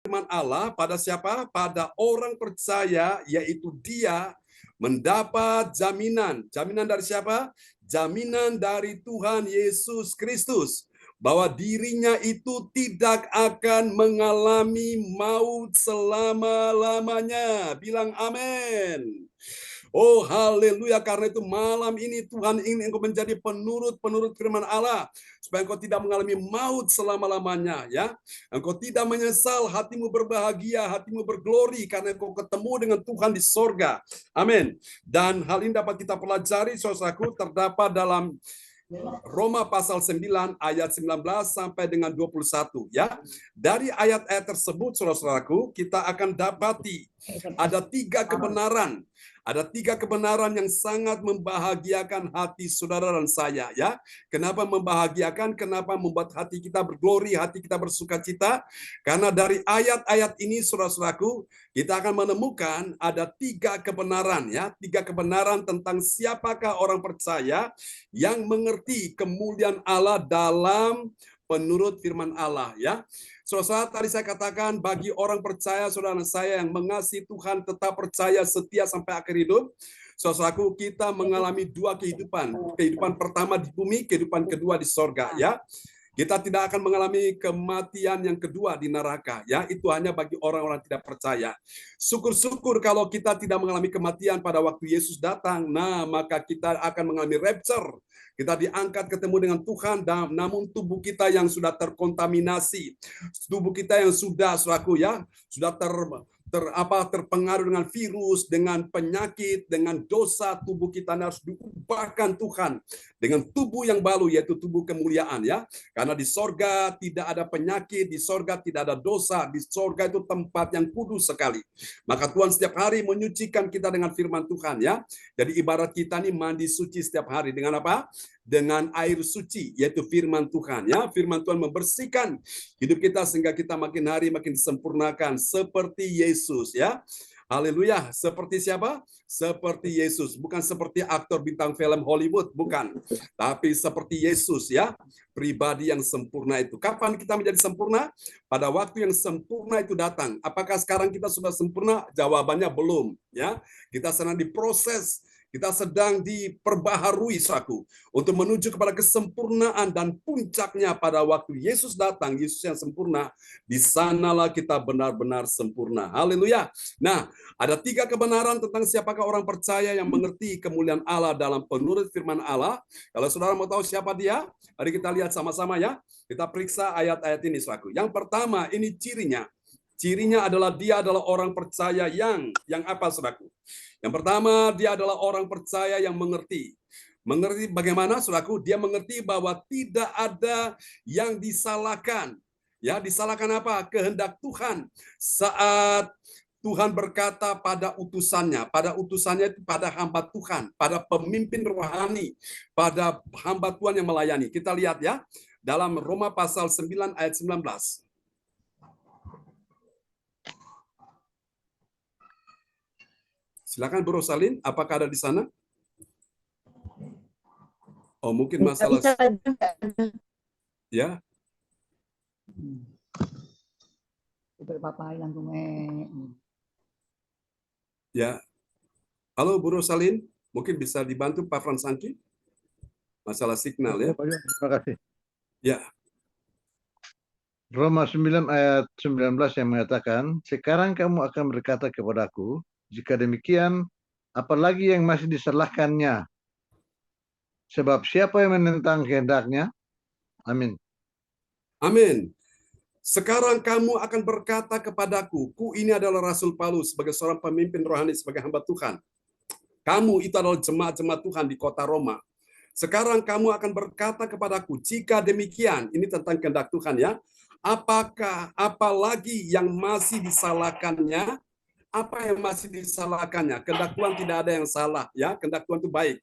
firman Allah pada siapa? Pada orang percaya, yaitu dia mendapat jaminan. Jaminan dari siapa? Jaminan dari Tuhan Yesus Kristus. Bahwa dirinya itu tidak akan mengalami maut selama-lamanya. Bilang amin. Oh haleluya, karena itu malam ini Tuhan ingin engkau menjadi penurut firman Allah. Supaya engkau tidak mengalami maut selama-lamanya. Ya, engkau tidak menyesal, hatimu berbahagia, hatimu berglori karena engkau ketemu dengan Tuhan di sorga. Amin. Dan hal ini dapat kita pelajari, saudaraku, terdapat dalam Roma pasal 9 ayat 19 sampai dengan 21 ya. Dari ayat-ayat tersebut saudara-saudaraku, kita akan dapati ada tiga kebenaran. Ada tiga kebenaran yang sangat membahagiakan hati saudara dan saya ya. Kenapa membahagiakan? Kenapa membuat hati kita berglori, hati kita bersukacita? Karena dari ayat-ayat ini saudara-saudaraku, kita akan menemukan ada tiga kebenaran ya, tiga kebenaran tentang siapakah orang percaya yang mengerti kemuliaan Allah dalam menurut firman Allah ya. Saudara, tadi saya katakan bagi orang percaya, saudara saya yang mengasihi Tuhan tetap percaya setia sampai akhir hidup. Saudaraku, kita mengalami dua kehidupan. Kehidupan pertama di bumi, kehidupan kedua di sorga ya. Kita tidak akan mengalami kematian yang kedua di neraka ya, itu hanya bagi orang-orang tidak percaya. Syukur-syukur kalau kita tidak mengalami kematian pada waktu Yesus datang. Nah, maka kita akan mengalami rapture. Kita diangkat ketemu dengan Tuhan, namun tubuh kita yang sudah terkontaminasi, tubuh kita yang sudah sudah terpengaruh dengan virus, dengan penyakit, dengan dosa, tubuh kita harus diubahkan Tuhan dengan tubuh yang baru, yaitu tubuh kemuliaan ya. Karena di sorga tidak ada penyakit, di sorga tidak ada dosa, di sorga itu tempat yang kudus sekali. Maka Tuhan setiap hari menyucikan kita dengan firman Tuhan ya. Jadi ibarat kita nih mandi suci setiap hari dengan apa? Dengan air suci, yaitu firman Tuhan ya. Firman Tuhan membersihkan hidup kita sehingga kita makin hari makin disempurnakan seperti Yesus ya. Haleluya. Seperti siapa? Seperti Yesus. Bukan seperti aktor bintang film Hollywood, bukan. Tapi seperti Yesus ya. Pribadi yang sempurna itu. Kapan kita menjadi sempurna? Pada waktu yang sempurna itu datang. Apakah sekarang kita sudah sempurna? Jawabannya belum ya. Kita sedang diproses. Kita sedang diperbaharui untuk menuju kepada kesempurnaan, dan puncaknya pada waktu Yesus datang, Yesus yang sempurna, di sanalah kita benar-benar sempurna. Haleluya. Nah, ada tiga kebenaran tentang siapakah orang percaya yang mengerti kemuliaan Allah dalam penurut firman Allah. Kalau saudara mau tahu siapa dia, mari kita lihat sama-sama ya. Kita periksa ayat-ayat ini saudaraku. Yang pertama, ini cirinya. Cirinya adalah dia adalah orang percaya yang apa saudaraku? Yang pertama, dia adalah orang percaya yang mengerti. Mengerti bagaimana, saudaraku? Dia mengerti bahwa tidak ada yang disalahkan. Ya, disalahkan apa? Kehendak Tuhan. Saat Tuhan berkata pada utusannya itu pada hamba Tuhan, pada pemimpin rohani, pada hamba Tuhan yang melayani. Kita lihat ya, dalam Roma pasal 9 ayat 19. Silakan Bro Salin, apakah ada di sana? Oh, mungkin masalah. Ya. Ya. Halo Bro Salin, mungkin bisa dibantu Pak Fransanki? Masalah signal ya. Terima kasih. Ya. Roma 9 ayat 19 yang mengatakan, sekarang kamu akan berkata kepadaku, jika demikian, apalagi yang masih disalahkannya? Sebab siapa yang menentang kehendaknya? Amin. Amin. Sekarang kamu akan berkata kepadaku, ku ini adalah Rasul Paulus sebagai seorang pemimpin rohani, sebagai hamba Tuhan. Kamu itu adalah jemaat-jemaat Tuhan di kota Roma. Sekarang kamu akan berkata kepadaku, jika demikian, ini tentang kehendak Tuhan ya, apalagi yang masih disalahkannya? Apa yang masih disalahkannya? Kehendak Tuhan tidak ada yang salah ya, kehendak Tuhan itu baik.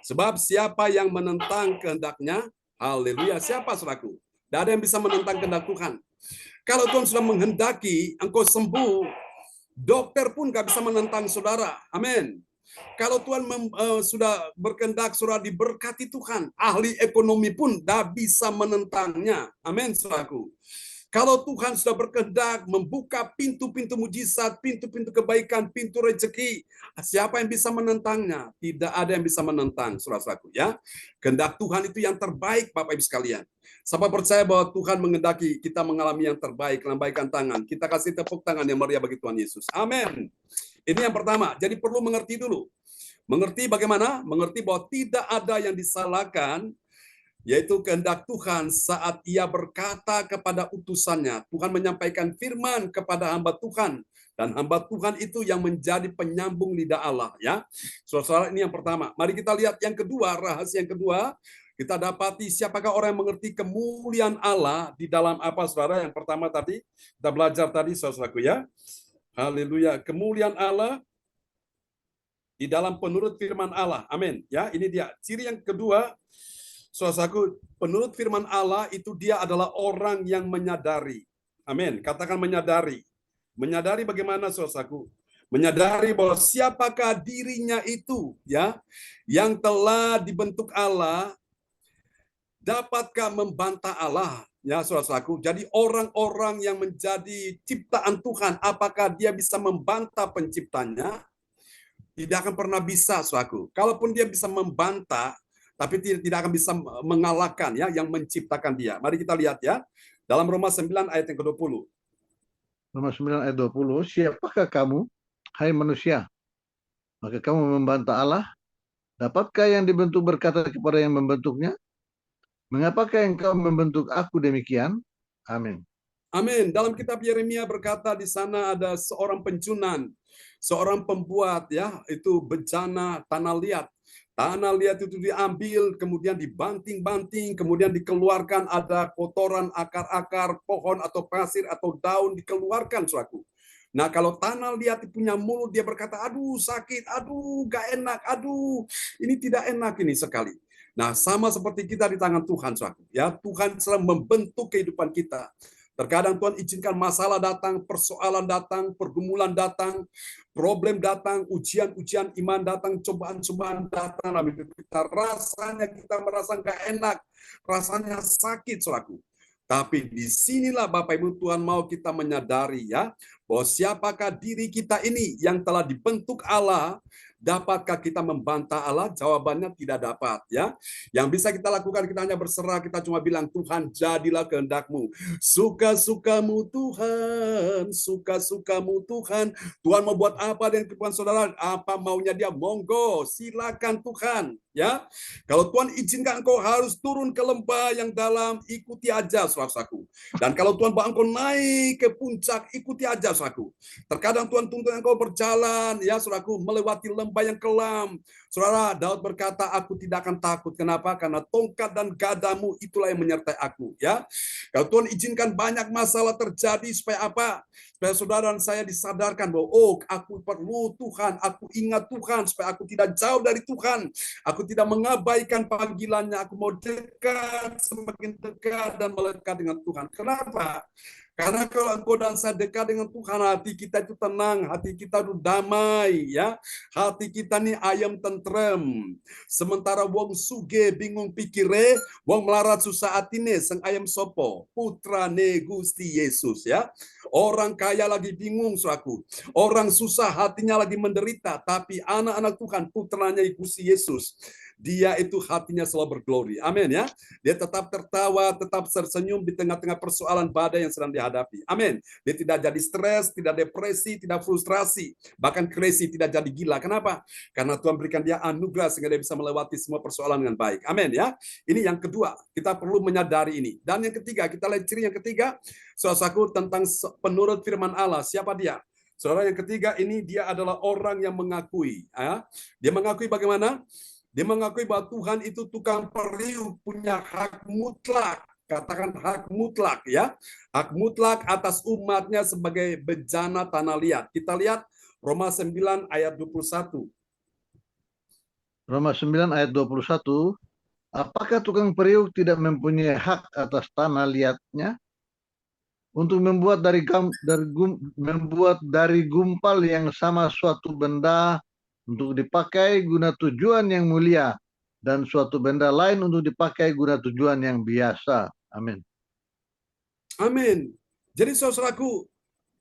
Sebab siapa yang menentang kehendaknya, haleluya, siapa saudaraku? Tidak ada yang bisa menentang kehendak Tuhan. Kalau Tuhan sudah menghendaki engkau sembuh, dokter pun gak bisa menentang saudara. Amin. Kalau Tuhan sudah berkehendak saudara diberkati Tuhan, ahli ekonomi pun gak bisa menentangnya. Amin, saudaraku. Kalau Tuhan sudah berkehendak membuka pintu-pintu mujizat, pintu-pintu kebaikan, pintu rezeki, siapa yang bisa menentangnya? Tidak ada yang bisa menentang, saudara-saudaraku ya. Kehendak Tuhan itu yang terbaik, Bapak Ibu sekalian. Siapa percaya bahwa Tuhan mengendaki kita mengalami yang terbaik, lambaikan tangan. Kita kasih tepuk tangan yang meriah bagi Tuhan Yesus. Amin. Ini yang pertama. Jadi perlu mengerti dulu. Mengerti bagaimana? Mengerti bahwa tidak ada yang disalahkan, yaitu kehendak Tuhan saat ia berkata kepada utusannya. Tuhan menyampaikan firman kepada hamba Tuhan. Dan hamba Tuhan itu yang menjadi penyambung lidah Allah. Ya, saudara-saudara, ini yang pertama. Mari kita lihat yang kedua, rahasia yang kedua. Kita dapati siapakah orang yang mengerti kemuliaan Allah di dalam apa, saudara? Yang pertama tadi, kita belajar tadi, saudaraku ya. Haleluya. Kemuliaan Allah di dalam penurut firman Allah. Amin. Ya, ini dia. Ciri yang kedua, saudaraku, penurut firman Allah itu dia adalah orang yang menyadari. Amin. Katakan menyadari. Menyadari bagaimana, saudaraku? Menyadari bahwa siapakah dirinya itu, ya, yang telah dibentuk Allah, dapatkah membantah Allah? Ya, saudaraku. Jadi orang-orang yang menjadi ciptaan Tuhan, apakah dia bisa membantah penciptanya? Tidak akan pernah bisa, saudaraku. Kalaupun dia bisa membantah, tapi tidak akan bisa mengalahkan ya yang menciptakan dia. Mari kita lihat ya. Dalam Roma 9 ayat yang ke-20. Roma 9 ayat 20, siapakah kamu, hai manusia? Maka kamu membantah Allah. Dapatkah yang dibentuk berkata kepada yang membentuknya, mengapakah engkau membentuk aku demikian? Amin. Amin. Dalam kitab Yeremia berkata di sana ada seorang pencunan, seorang pembuat ya, itu bejana tanah liat. Tanah liat itu diambil, kemudian dibanting-banting, kemudian dikeluarkan ada kotoran akar-akar pohon atau pasir atau daun dikeluarkan, saudaraku. Nah, kalau tanah liat punya mulut, dia berkata, aduh sakit, aduh gak enak, aduh ini tidak enak ini sekali. Nah, sama seperti kita di tangan Tuhan, saudaraku. Ya, Tuhan sedang membentuk kehidupan kita. Terkadang Tuhan izinkan masalah datang, persoalan datang, pergumulan datang, problem datang, ujian-ujian iman datang, cobaan-cobaan datang. Lalu kita merasa nggak enak, rasanya sakit, saudaraku. Tapi disinilah Bapak Ibu Tuhan mau kita menyadari ya, bahwa siapakah diri kita ini yang telah dibentuk Allah. Dapatkah kita membantah Allah? Jawabannya tidak dapat ya. Yang bisa kita lakukan, kita hanya berserah, kita cuma bilang, Tuhan jadilah kehendak-Mu. Suka-sukamu Tuhan, suka-sukamu Tuhan. Tuhan mau buat apa dengan kehidupan saudara? Apa maunya dia? Monggo, silakan Tuhan. Ya, kalau Tuhan izinkan engkau harus turun ke lembah yang dalam, ikuti aja, saudaraku. Dan kalau Tuhan bawa engkau naik ke puncak, ikuti aja, saudaraku. Terkadang Tuhan tuntut engkau berjalan, ya, saudaraku, melewati lembah yang kelam. Saudara, Daud berkata, aku tidak akan takut. Kenapa? Karena tongkat dan gadamu itulah yang menyertai aku. Ya, kalau Tuhan izinkan banyak masalah terjadi supaya apa? Supaya saudara dan saya disadarkan bahwa, oh, aku perlu Tuhan, aku ingat Tuhan, supaya aku tidak jauh dari Tuhan. Aku tidak mengabaikan panggilannya, aku mau dekat, semakin dekat dan melekat dengan Tuhan. Kenapa? Karena kalau engkau dan saya dekat dengan Tuhan, hati kita itu tenang, hati kita itu damai, ya. Hati kita nih ayam tentrem. Sementara wong suge bingung pikire, wong melarat susah atine, sang ayam sopo, putrane Gusti Yesus, ya. Orang kaya lagi bingung, saudaraku. Orang susah hatinya lagi menderita, tapi anak-anak Tuhan, putranya Gusti Yesus, dia itu hatinya selalu berglori. Amin ya. Dia tetap tertawa, tetap tersenyum di tengah-tengah persoalan badai yang sedang dihadapi. Amin. Dia tidak jadi stres, tidak depresi, tidak frustrasi, bahkan crazy, tidak jadi gila. Kenapa? Karena Tuhan berikan dia anugerah sehingga dia bisa melewati semua persoalan dengan baik. Amin ya. Ini yang kedua, kita perlu menyadari ini. Dan yang ketiga, kita lihat ciri yang ketiga, saudaraku, tentang penurut firman Allah. Siapa dia? Saudara, yang ketiga ini dia adalah orang yang mengakui. Ya. Dia mengakui bagaimana? Dia mengakui bahwa Tuhan itu tukang periuk, punya hak mutlak. Katakan hak mutlak ya. Hak mutlak atas umatnya sebagai bejana tanah liat. Kita lihat Roma 9 ayat 21. Roma 9 ayat 21, apakah tukang periuk tidak mempunyai hak atas tanah liatnya untuk membuat dari gumpal yang sama suatu benda untuk dipakai guna tujuan yang mulia dan suatu benda lain untuk dipakai guna tujuan yang biasa. Amin. Amin. Jadi saudaraku,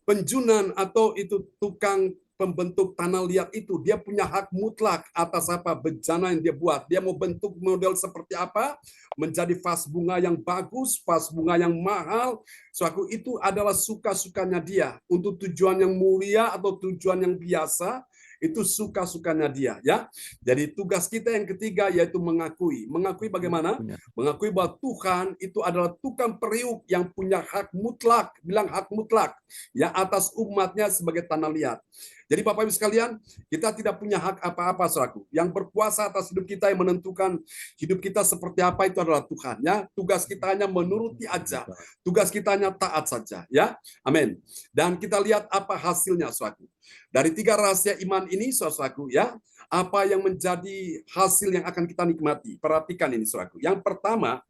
penjunan atau itu tukang pembentuk tanah liat itu, dia punya hak mutlak atas apa bejana yang dia buat. Dia mau bentuk model seperti apa, menjadi vas bunga yang bagus, vas bunga yang mahal. Suatu itu adalah suka-sukanya dia. Untuk tujuan yang mulia atau tujuan yang biasa, itu suka-sukanya dia, ya. Jadi tugas kita yang ketiga yaitu mengakui. Mengakui bagaimana? Punya. Mengakui bahwa Tuhan itu adalah tukang periuk yang punya hak mutlak, bilang hak mutlak, ya, atas umatnya sebagai tanah liat. Jadi Bapak Ibu sekalian, kita tidak punya hak apa-apa, saudaraku. Yang berkuasa atas hidup kita, yang menentukan hidup kita seperti apa, itu adalah Tuhan, ya. Tugas kita hanya menuruti aja. Tugas kita hanya taat saja, ya. Amin. Dan kita lihat apa hasilnya, saudaraku. Dari 3 rahasia iman ini, saudaraku, ya, apa yang menjadi hasil yang akan kita nikmati. Perhatikan ini, saudaraku. Yang pertama,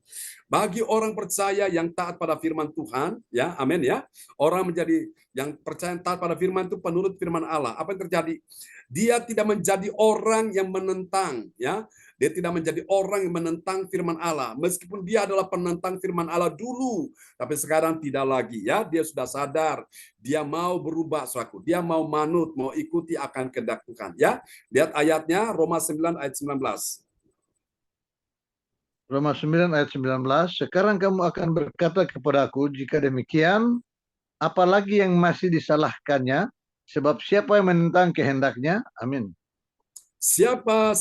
bagi orang percaya yang taat pada firman Tuhan, ya, amin ya. Orang menjadi yang percaya taat pada firman itu penurut firman Allah. Apa yang terjadi? Dia tidak menjadi orang yang menentang, ya. Dia tidak menjadi orang yang menentang firman Allah. Meskipun dia adalah penentang firman Allah dulu, tapi sekarang tidak lagi, ya. Dia sudah sadar, dia mau berubah, suatu. Dia mau manut, mau ikuti akan kehendak Tuhan, ya. Lihat ayatnya Roma 9 ayat 19. Roma 9 ayat 19, sekarang kamu akan berkata kepadaku, jika demikian, apalagi yang masih disalahkannya, sebab siapa yang menentang kehendaknya? Amin. Siapa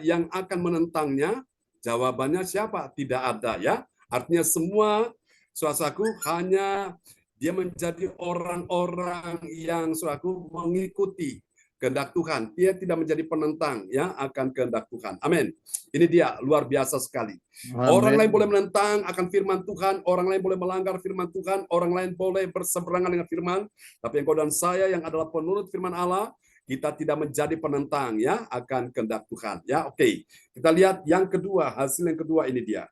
yang akan menentangnya? Jawabannya siapa? Tidak ada, ya. Artinya semua, saudaraku, hanya dia menjadi orang-orang yang, saudaraku, mengikuti kehendak Tuhan. Dia tidak menjadi penentang, ya, akan kehendak Tuhan. Amin. Ini dia, luar biasa sekali. Orang lain Amin. boleh menentang akan firman Tuhan, orang lain boleh melanggar firman Tuhan, orang lain boleh berseberangan dengan firman, tapi engkau dan saya yang adalah penurut firman Allah, kita tidak menjadi penentang, ya, akan kehendak Tuhan, ya. Oke. Kita lihat yang kedua, hasil yang kedua ini dia.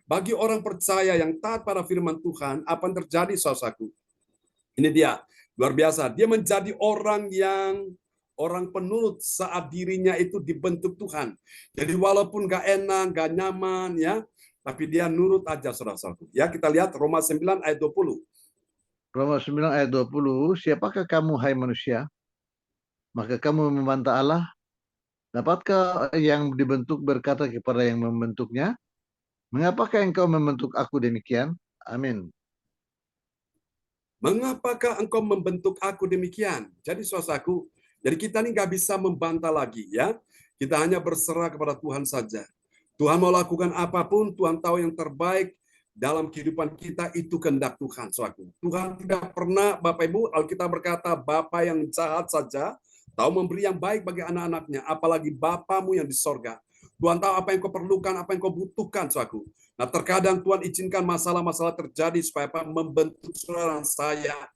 Bagi orang percaya yang taat pada firman Tuhan, apa yang terjadi, saudaraku? Ini dia, luar biasa. Dia menjadi orang penurut saat dirinya itu dibentuk Tuhan. Jadi walaupun gak enak, gak nyaman, ya, tapi dia nurut aja, saudara-saudaraku. Ya, kita lihat Roma 9 ayat 20. Roma 9 ayat 20, siapakah kamu, hai manusia? Maka kamu membantah Allah. Dapatkah yang dibentuk berkata kepada yang membentuknya, mengapakah engkau membentuk aku demikian? Amin. Mengapakah engkau membentuk aku demikian? Jadi saudaraku, jadi kita ini nggak bisa membantah lagi, ya. Kita hanya berserah kepada Tuhan saja. Tuhan mau lakukan apapun, Tuhan tahu yang terbaik dalam kehidupan kita, itu kehendak Tuhan, saudaraku. Tuhan tidak pernah, Bapak Ibu, Alkitab berkata, Bapa yang jahat saja tahu memberi yang baik bagi anak-anaknya, apalagi Bapamu yang di sorga. Tuhan tahu apa yang kau perlukan, apa yang kau butuhkan, saudaraku. Nah, terkadang Tuhan izinkan masalah-masalah terjadi supaya apa? Membentuk saudara saya.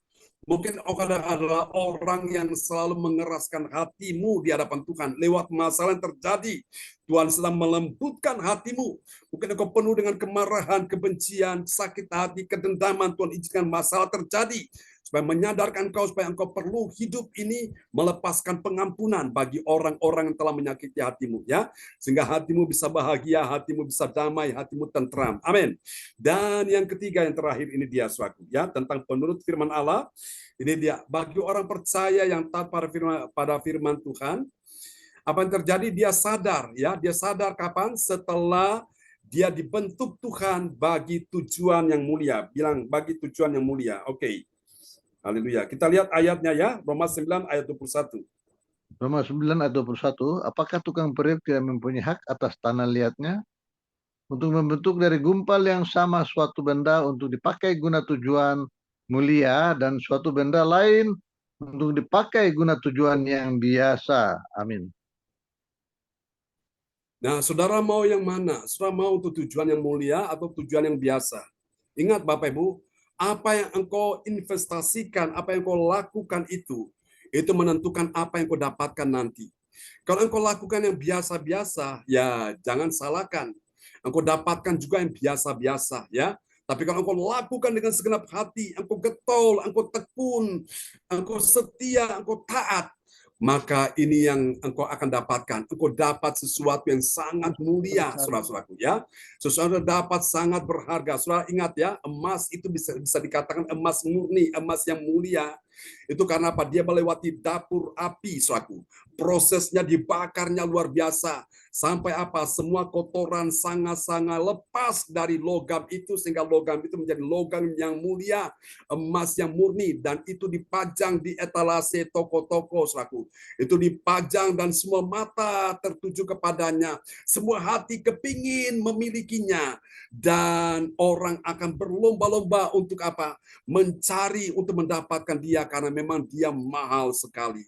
Mungkin kadang adalah orang yang selalu mengeraskan hatimu di hadapan Tuhan. Lewat masalah yang terjadi, Tuhan sedang melembutkan hatimu. Mungkin engkau penuh dengan kemarahan, kebencian, sakit hati, kedendaman. Tuhan izinkan masalah terjadi supaya menyadarkan kau, supaya engkau perlu hidup ini melepaskan pengampunan bagi orang-orang yang telah menyakiti hatimu, ya, sehingga hatimu bisa bahagia, hatimu bisa damai, hatimu tentram. Amin. Dan yang ketiga, yang terakhir ini dia, suatu, ya, tentang penurut firman Allah. Ini dia, bagi orang percaya yang taat pada firman Tuhan, apa yang terjadi? Dia sadar, ya, dia sadar kapan? Setelah dia dibentuk Tuhan bagi tujuan yang mulia. Bilang bagi tujuan yang mulia. Oke. Haleluya. Kita lihat ayatnya, ya, Roma 9 ayat 21. Roma 9 ayat 21, apakah tukang periuk tidak mempunyai hak atas tanah liatnya untuk membentuk dari gumpal yang sama suatu benda untuk dipakai guna tujuan mulia dan suatu benda lain untuk dipakai guna tujuan yang biasa. Amin. Nah, saudara mau yang mana? Saudara mau untuk tujuan yang mulia atau tujuan yang biasa? Ingat Bapak Ibu, apa yang engkau investasikan, apa yang engkau lakukan itu menentukan apa yang engkau dapatkan nanti. Kalau engkau lakukan yang biasa-biasa, ya jangan salahkan. Engkau dapatkan juga yang biasa-biasa, ya. Tapi kalau engkau lakukan dengan segenap hati, engkau getol, engkau tekun, engkau setia, engkau taat, maka ini yang engkau akan dapatkan. Engkau dapat sesuatu yang sangat mulia, saudara-saudaraku, ya. Sesuatu yang dapat sangat berharga. Saudara ingat ya, emas itu bisa dikatakan emas murni, emas yang mulia. Itu karena apa? Dia melewati dapur api, saudaraku. Prosesnya dibakarnya luar biasa. Sampai apa? Semua kotoran sangat-sangat lepas dari logam itu, sehingga logam itu menjadi logam yang mulia, emas yang murni, dan itu dipajang di etalase toko-toko, saudaraku. Itu dipajang dan semua mata tertuju kepadanya. Semua hati kepingin memilikinya. Dan orang akan berlomba-lomba untuk apa? Mencari untuk mendapatkan dia, karena memang dia mahal sekali.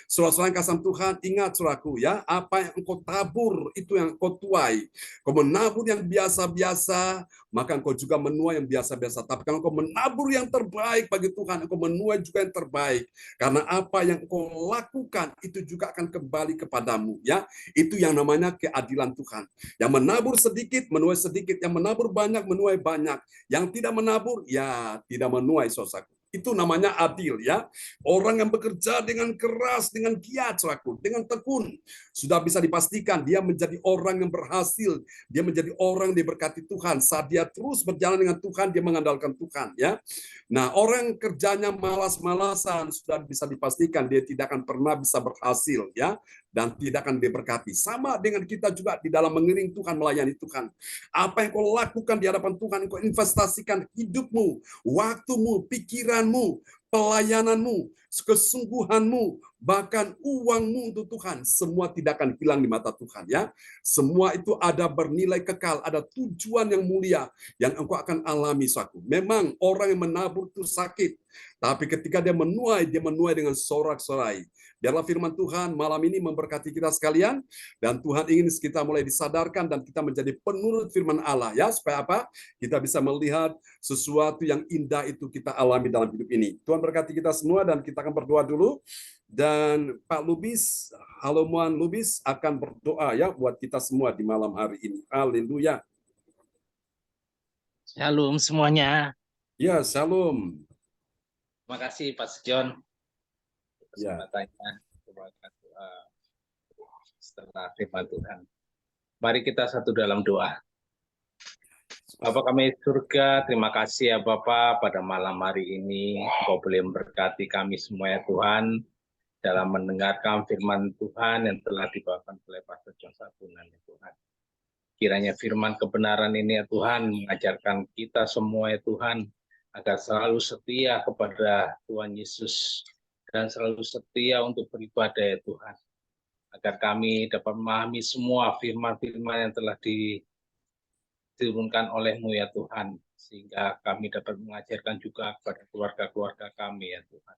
Saudara-saudara yang kasih Tuhan, ingat saudaraku ya, apa yang engkau tabur itu yang engkau tuai. Kau menabur yang biasa-biasa, maka engkau juga menuai yang biasa-biasa. Tapi kalau engkau menabur yang terbaik bagi Tuhan, engkau menuai juga yang terbaik. Karena apa yang engkau lakukan itu juga akan kembali kepadamu, ya. Itu yang namanya keadilan Tuhan. Yang menabur sedikit menuai sedikit, yang menabur banyak menuai banyak. Yang tidak menabur ya tidak menuai, saudaraku. Itu namanya adil, ya. Orang yang bekerja dengan keras, dengan giat, saudaraku, dengan tekun, sudah bisa dipastikan dia menjadi orang yang berhasil. Dia menjadi orang yang diberkati Tuhan. Saat dia terus berjalan dengan Tuhan, dia mengandalkan Tuhan, ya. Nah, orang kerjanya malas-malasan, sudah bisa dipastikan dia tidak akan pernah bisa berhasil, ya, dan tidak akan diberkati. Sama dengan kita juga di dalam mengiring Tuhan, melayani Tuhan. Apa yang kau lakukan di hadapan Tuhan, kau investasikan hidupmu, waktumu, pikiranmu, pelayananmu, kesungguhanmu, bahkan uangmu untuk Tuhan, semua tidak akan hilang di mata Tuhan, ya. Semua itu ada bernilai kekal, ada tujuan yang mulia yang engkau akan alami, saudaraku. Memang orang yang menabur itu sakit, tapi ketika dia menuai dengan sorak-sorai. Biarlah firman Tuhan malam ini memberkati kita sekalian, dan Tuhan ingin kita mulai disadarkan dan kita menjadi penurut firman Allah, ya, supaya apa? Kita bisa melihat sesuatu yang indah itu kita alami dalam hidup ini. Tuhan berkati kita semua, dan kita akan berdoa dulu. Dan Pak Lubis, Halomuan Lubis akan berdoa ya buat kita semua di malam hari ini. Haleluya. Shalom semuanya. Ya, shalom. Terima kasih Pak John. Ya. Setelah firman Tuhan. Mari kita satu dalam doa. Bapa kami surga, terima kasih ya Bapa, pada malam hari ini Engkau boleh memberkati kami semua ya Tuhan, dalam mendengarkan firman Tuhan yang telah dibawakan oleh Pastor John Sabunan ya Tuhan. Kiranya firman kebenaran ini ya Tuhan mengajarkan kita semua ya Tuhan, agar selalu setia kepada Tuhan Yesus dan selalu setia untuk beribadah ya Tuhan. Agar kami dapat memahami semua firman-firman yang telah diturunkan oleh-Mu ya Tuhan, sehingga kami dapat mengajarkan juga kepada keluarga-keluarga kami ya Tuhan.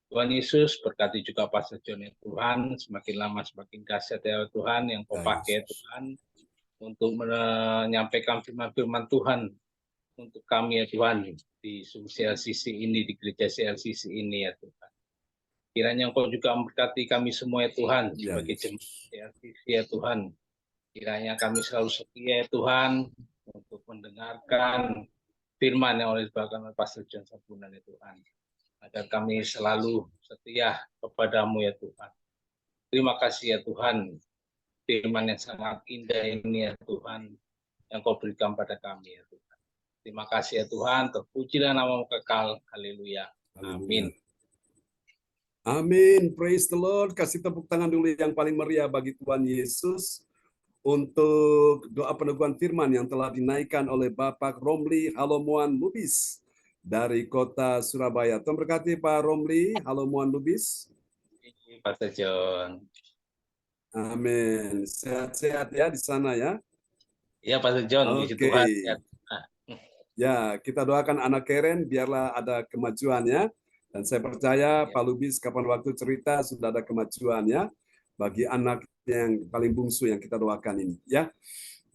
Tuhan Yesus, berkati juga Pastor John ya Tuhan, semakin lama semakin dahsyat ya Tuhan, yang Kau pakai Tuhan, untuk menyampaikan firman-firman Tuhan untuk kami ya Tuhan, di CLCC ini, di gereja CLCC ini ya Tuhan. Kiranya Engkau juga memberkati kami semua ya Tuhan, sebagai jemaat CLCC ya Tuhan. Kiranya kami selalu setia ya Tuhan, untuk mendengarkan firman yang oleh dibawakan oleh Pastor John Sabunan ya Tuhan. Agar kami selalu setia kepadamu ya Tuhan. Terima kasih ya Tuhan, firman yang sangat indah ini ya Tuhan, yang Kau berikan pada kami ya Tuhan. Terima kasih ya Tuhan, terpujilah nama-Mu kekal. Haleluya. Amin. Amin. Praise the Lord. Kasih tepuk tangan dulu yang paling meriah bagi Tuhan Yesus untuk doa peneguhan firman yang telah dinaikkan oleh Bapak Romli Halomuan Lubis dari kota Surabaya. Tuhan berkati Pak Romli Halomuan Lubis. Pastor John. Amin. Sehat-sehat ya di sana ya. Iya Pastor John. Oke. Ya, kita doakan anak Keren biarlah ada kemajuannya. Dan saya percaya Pak Lubis kapan waktu cerita sudah ada kemajuannya bagi anak yang paling bungsu yang kita doakan ini, ya.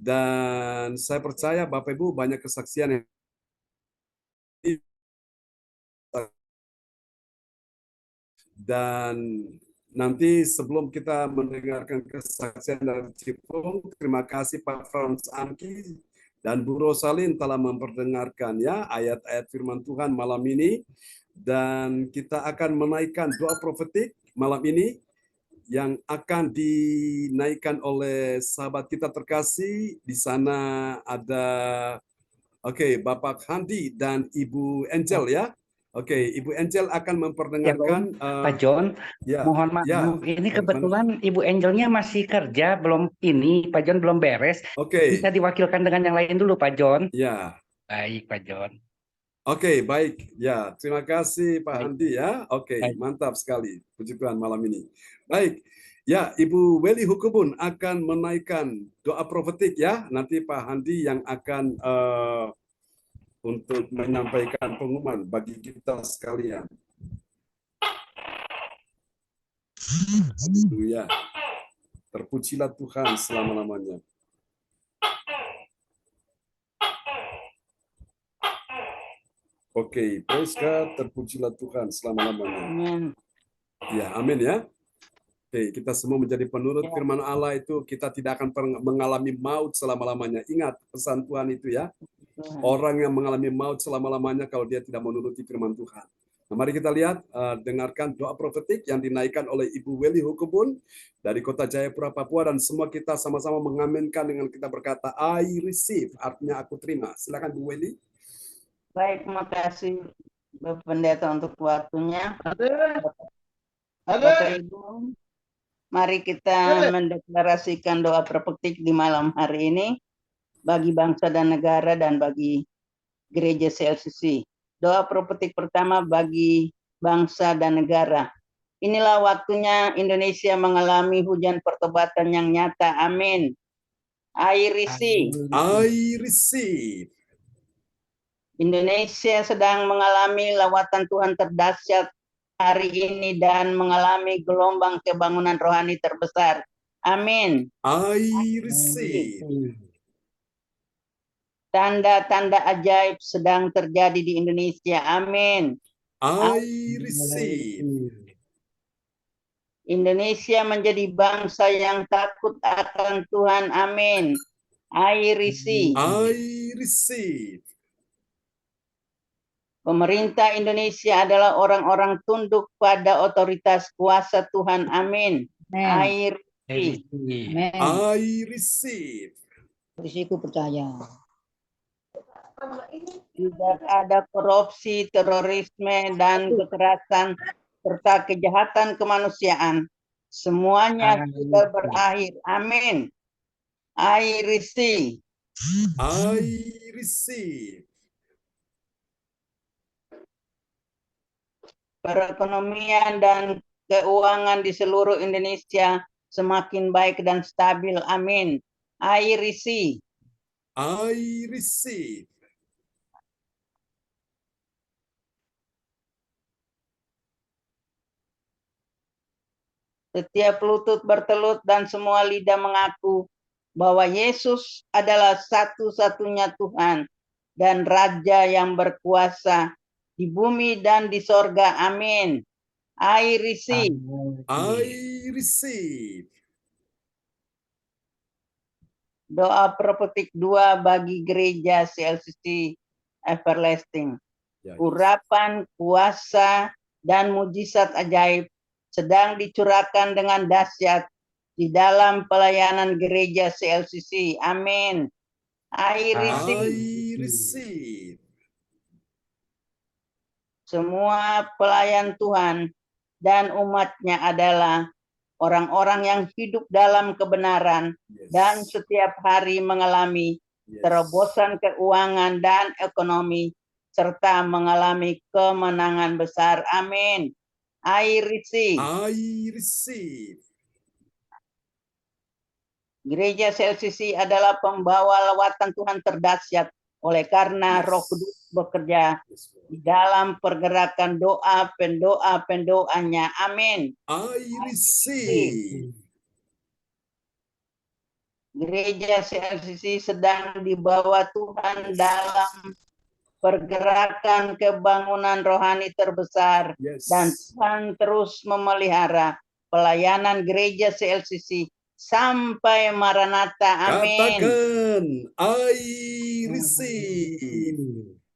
Dan saya percaya Bapak Ibu banyak kesaksian yang dan nanti sebelum kita mendengarkan kesaksian dari Cipung, terima kasih Pak Frans Anki dan Bu Rosalin telah memperdengarkan ya ayat-ayat firman Tuhan malam ini. Dan kita akan menaikkan doa profetik malam ini yang akan dinaikkan oleh sahabat kita terkasih. Di sana ada Bapak Handi dan Ibu Angel ya. Ibu Angel akan Ya, memperdengarkan Pak John, mohon maaf, ini kebetulan Ibu Angelnya masih kerja, belum ini, Pak John belum beres. Bisa diwakilkan dengan yang lain dulu, Pak John. Ya. Baik, Pak John. Baik. Ya, terima kasih Pak Baik. Handi ya. Baik. Mantap sekali. Puji Tuhan malam ini. Baik. Ya, Ibu Weli Hukubun akan menaikkan doa profetik ya. Nanti Pak Handi yang akan untuk menyampaikan pengumuman bagi kita sekalian. Haleluya. Terpujilah Tuhan selama-lamanya. Praise God, terpujilah Tuhan selama-lamanya. Amin. Ya, amin ya. Kita semua menjadi penurut firman Allah itu, kita tidak akan mengalami maut selama-lamanya. Ingat pesan Tuhan itu ya. Orang yang mengalami maut selama-lamanya kalau dia tidak menuruti firman Tuhan. Nah, mari kita lihat, dengarkan doa profetik yang dinaikkan oleh Ibu Weli Hukubun dari Kota Jayapura, Papua, dan semua kita sama-sama mengaminkan dengan kita berkata, I receive, artinya aku terima. Silakan Bu Weli. Baik, terima kasih Bapak Pendeta untuk waktunya. Ada. Bapak Ibu, mari kita mendeklarasikan doa profetik di malam hari ini bagi bangsa dan negara dan bagi gereja CLCC. Doa profetik pertama bagi bangsa dan negara. Inilah waktunya Indonesia mengalami hujan pertobatan yang nyata. Amin. I receive. I receive. Indonesia sedang mengalami lawatan Tuhan terdahsyat hari ini dan mengalami gelombang kebangunan rohani terbesar. Amin. I receive. Tanda-tanda ajaib sedang terjadi di Indonesia. Amin. I receive. Indonesia menjadi bangsa yang takut akan Tuhan. Amin. I receive. I receive. Pemerintah Indonesia adalah orang-orang tunduk pada otoritas kuasa Tuhan. Amin. I receive. I receive. Risiko percaya. Tidak ada korupsi, terorisme, dan kekerasan, serta kejahatan kemanusiaan. Semuanya sudah berakhir. Amin. I receive. I receive. Perekonomian dan keuangan di seluruh Indonesia semakin baik dan stabil. Amin. I receive. I receive. Setiap lutut bertelut dan semua lidah mengaku bahwa Yesus adalah satu-satunya Tuhan dan Raja yang berkuasa di bumi dan di sorga. Amin. I receive. I receive. Doa profetik 2 bagi gereja CLCC Everlasting. Urapan, kuasa, dan mujizat ajaib sedang dicurahkan dengan dahsyat di dalam pelayanan gereja CLCC. Amin. I receive. I receive. Semua pelayan Tuhan dan umatnya adalah orang-orang yang hidup dalam kebenaran dan setiap hari mengalami terobosan keuangan dan ekonomi serta mengalami kemenangan besar. Amin. I receive. I receive. Gereja CLCC adalah pembawa lawatan Tuhan terdahsyat oleh karena Roh Kudus bekerja di dalam pergerakan doa pendoanya. Amin. I receive. Gereja CLCC sedang dibawa Tuhan dalam pergerakan kebangunan rohani terbesar dan Tuhan terus memelihara pelayanan gereja CLCC sampai Maranatha. Amin. Katakan, I receive.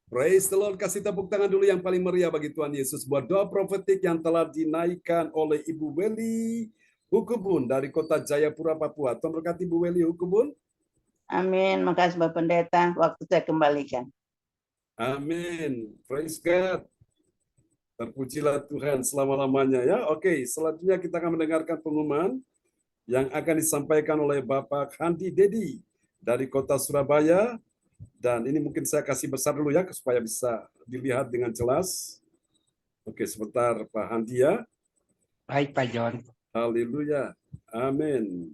Praise the Lord. Kasih tepuk tangan dulu yang paling meriah bagi Tuhan Yesus buat doa profetik yang telah dinaikkan oleh Ibu Weli Hukubun dari kota Jayapura, Papua. Tuhan berkati Bu Weli Hukubun. Amin. Makasih Bapak Pendeta. Waktu saya kembalikan. Amin. Praise God. Terpujilah Tuhan selama-lamanya ya. Oke, selanjutnya kita akan mendengarkan pengumuman yang akan disampaikan oleh Bapak Handi Dedi dari kota Surabaya. Dan ini mungkin saya kasih besar dulu ya supaya bisa dilihat dengan jelas. Oke, sebentar Pak Handi ya. Baik Pak John. Haleluya. Amin.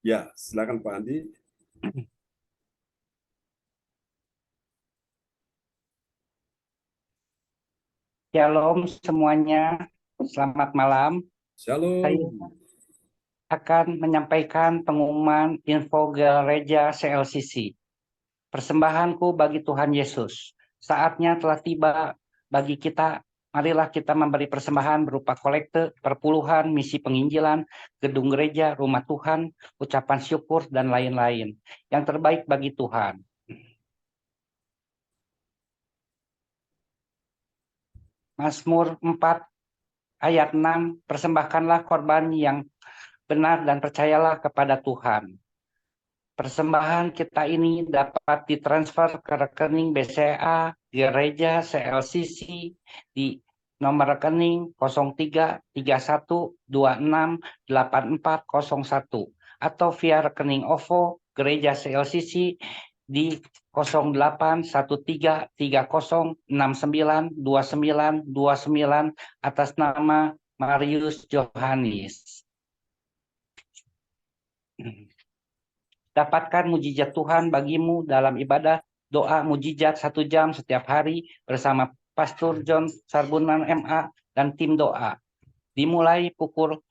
Ya, silakan Pak Andi. Shalom semuanya, selamat malam. Shalom. Saya akan menyampaikan pengumuman info gereja CLCC. Persembahanku bagi Tuhan Yesus. Saatnya telah tiba bagi kita. Marilah kita memberi persembahan berupa kolekte, perpuluhan, misi penginjilan, gedung gereja, rumah Tuhan, ucapan syukur, dan lain-lain. Yang terbaik bagi Tuhan. Mazmur 4 ayat 6, persembahkanlah korban yang benar dan percayalah kepada Tuhan. Persembahan kita ini dapat ditransfer ke rekening BCA Gereja CLCC di nomor rekening 0331268401 atau via rekening OVO Gereja CLCC di 081330692929 atas nama Marius Johannes. Dapatkan mujizat Tuhan bagimu dalam ibadah doa mujizat 1 jam setiap hari bersama Pastor John Sarbunan MA dan tim doa. Dimulai pukul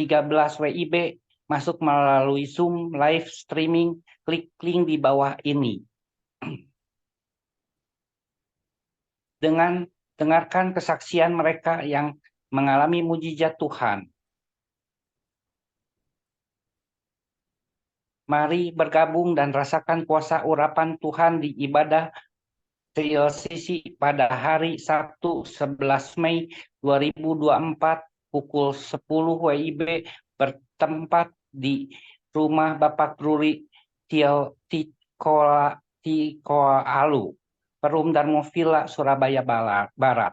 13 WIB, masuk melalui Zoom live streaming, klik link di bawah ini. Dengan dengarkan kesaksian mereka yang mengalami mujizat Tuhan. Mari bergabung dan rasakan kuasa urapan Tuhan di ibadah CLCC pada hari Sabtu 11 Mei 2024 pukul 10 WIB bertempat di rumah Bapak Bruri Tikoalu, Perum Darmo Villa, Surabaya Barat.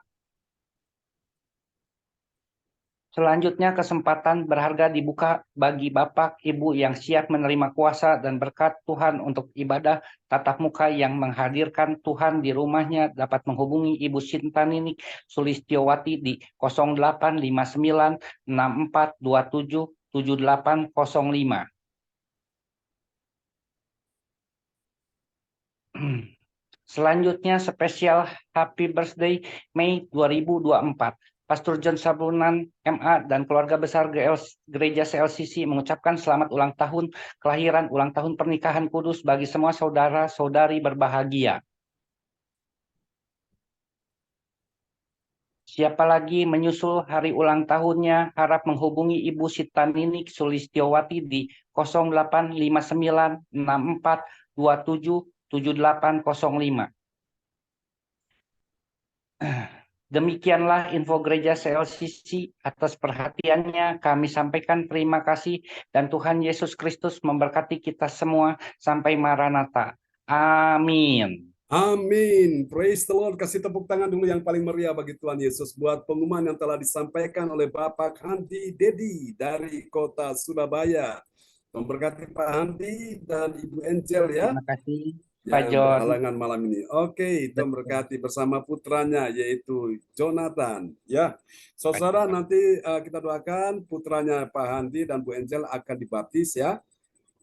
Selanjutnya kesempatan berharga dibuka bagi Bapak, Ibu yang siap menerima kuasa dan berkat Tuhan untuk ibadah tatap muka yang menghadirkan Tuhan di rumahnya dapat menghubungi Ibu Sintanik Sulistiowati di 085964277805. Selanjutnya spesial Happy Birthday Mei 2024. Pastor John Sarbunan MA dan keluarga besar Gereja CLCC mengucapkan selamat ulang tahun kelahiran, ulang tahun pernikahan kudus bagi semua saudara-saudari berbahagia. Siapa lagi menyusul hari ulang tahunnya, harap menghubungi Ibu Sitaninik Sulistiowati di 085964277805. Demikianlah info gereja CLCC. Atas perhatiannya kami sampaikan terima kasih dan Tuhan Yesus Kristus memberkati kita semua sampai Maranatha. Amin. Amin. Praise the Lord. Kasih tepuk tangan dulu yang paling meriah bagi Tuhan Yesus buat pengumuman yang telah disampaikan oleh Bapak Handi Dedi dari kota Surabaya. Memberkati Pak Handi dan Ibu Angel ya. Terima kasih Pak Yang John. berhalangan malam ini. Oke, itu berkati bersama putranya yaitu Jonathan. Ya, saudara nanti kita doakan putranya Pak Handi dan Bu Angel akan dibaptis ya.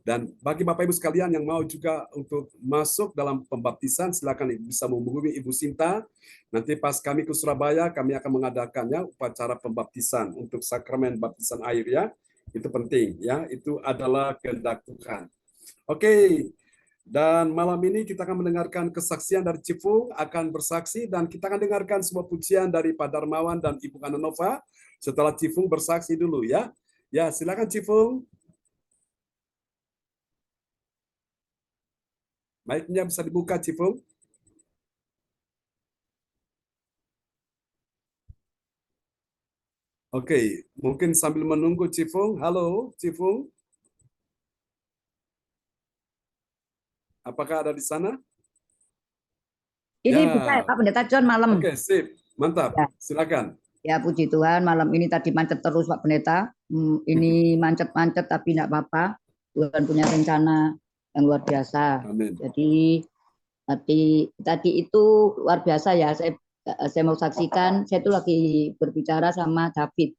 Dan bagi Bapak Ibu sekalian yang mau juga untuk masuk dalam pembaptisan, silakan bisa menghubungi Ibu Sinta. Nanti pas kami ke Surabaya, kami akan mengadakannya upacara pembaptisan untuk sakramen baptisan air ya. Itu penting ya. Itu adalah kehendak Tuhan. Oke. Dan malam ini kita akan mendengarkan kesaksian dari Cifung akan bersaksi dan kita akan dengarkan sebuah pujian dari Pak Darmawan dan Ibu Kananova setelah Cifung bersaksi dulu ya. Ya, silakan Cifung. Mic-nya bisa dibuka, Cifung. Oke, mungkin sambil menunggu Cifung. Halo, Cifung. Apakah ada di sana? Ini Ya. bisa ya Pak Pendeta John malam. Oke, sip. Mantap. Ya. Silakan. Ya puji Tuhan malam ini tadi macet terus Pak Pendeta. Ini macet-macet tapi tidak apa-apa. Tuhan punya rencana yang luar biasa. Amin. Jadi tadi itu luar biasa ya. Saya mau saksikan. Saya itu lagi berbicara sama David.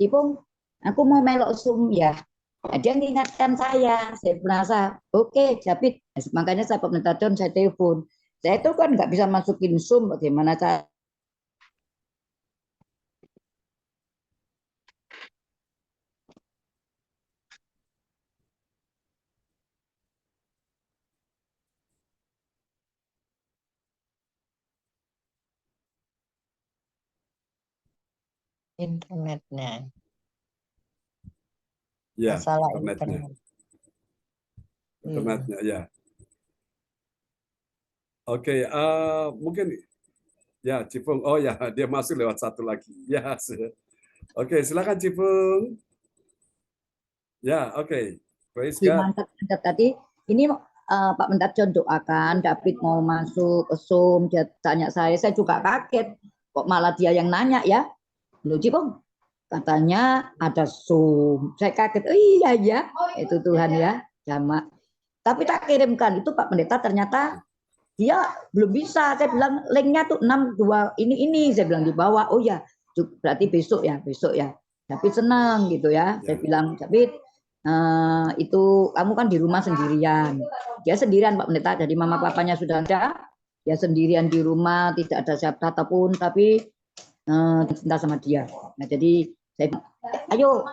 Cipung, aku mau melok Zoom ya. Nah, dia mengingatkan saya merasa oke David. Makanya saya Pak Pendeta John saya telepon. Saya itu kan nggak bisa masukin Zoom. Bagaimana cara? Internetnya. Ya, Masalah internetnya. internet. Internetnya, ya. Oke, mungkin ya Cifung. Oh ya, dia masuk lewat satu lagi. Ya, oke, silakan Cifung. Ya, oke. Praise God. Mantap tadi. Ini Pak Pendeta John doakan David mau masuk ke Zoom. Dia tanya saya juga kaget. Kok malah dia yang nanya ya? Loh Cipung, katanya ada Zoom. Saya kaget. Oh iya ya, itu Tuhan ya. Jamak. Tapi tak kirimkan itu Pak Pendeta ternyata dia belum bisa. Saya bilang linknya tuh 62 ini saya bilang di bawah. Oh ya, berarti besok ya. David senang gitu ya. Saya bilang David itu kamu kan di rumah sendirian. Dia sendirian Pak Pendeta. Jadi mama papanya sudah ada. Dia sendirian di rumah, tidak ada siapa ataupun, tapi cinta sama dia. Nah jadi saya bilang, ayo.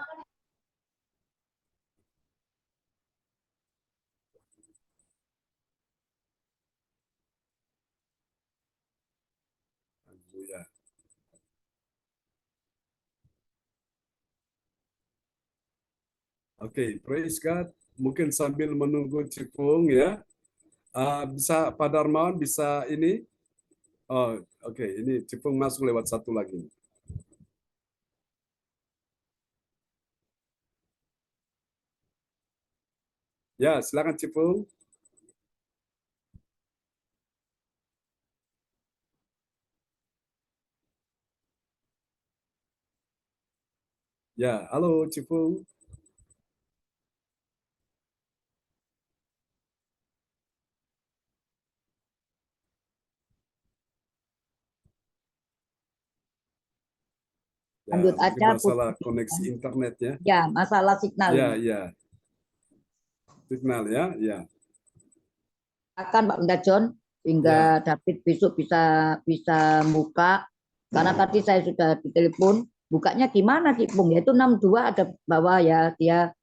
Oke, praise God. Mungkin sambil menunggu Cipung ya. Bisa Pak Darmawan bisa ini. Oh, oke, ini Cipung masuk lewat satu lagi. Ya, silakan Cipung. Ya, halo Cipung. Ya, Lanjut mungkin aja masalah koneksi internet ya. Ya, masalah signal. Ya. Signal ya, ya. Akan Pak Pendeta John sehingga David besok bisa buka karena tadi saya sudah ditelepon bukanya gimana Cipung ya itu 62 ada bawah ya dia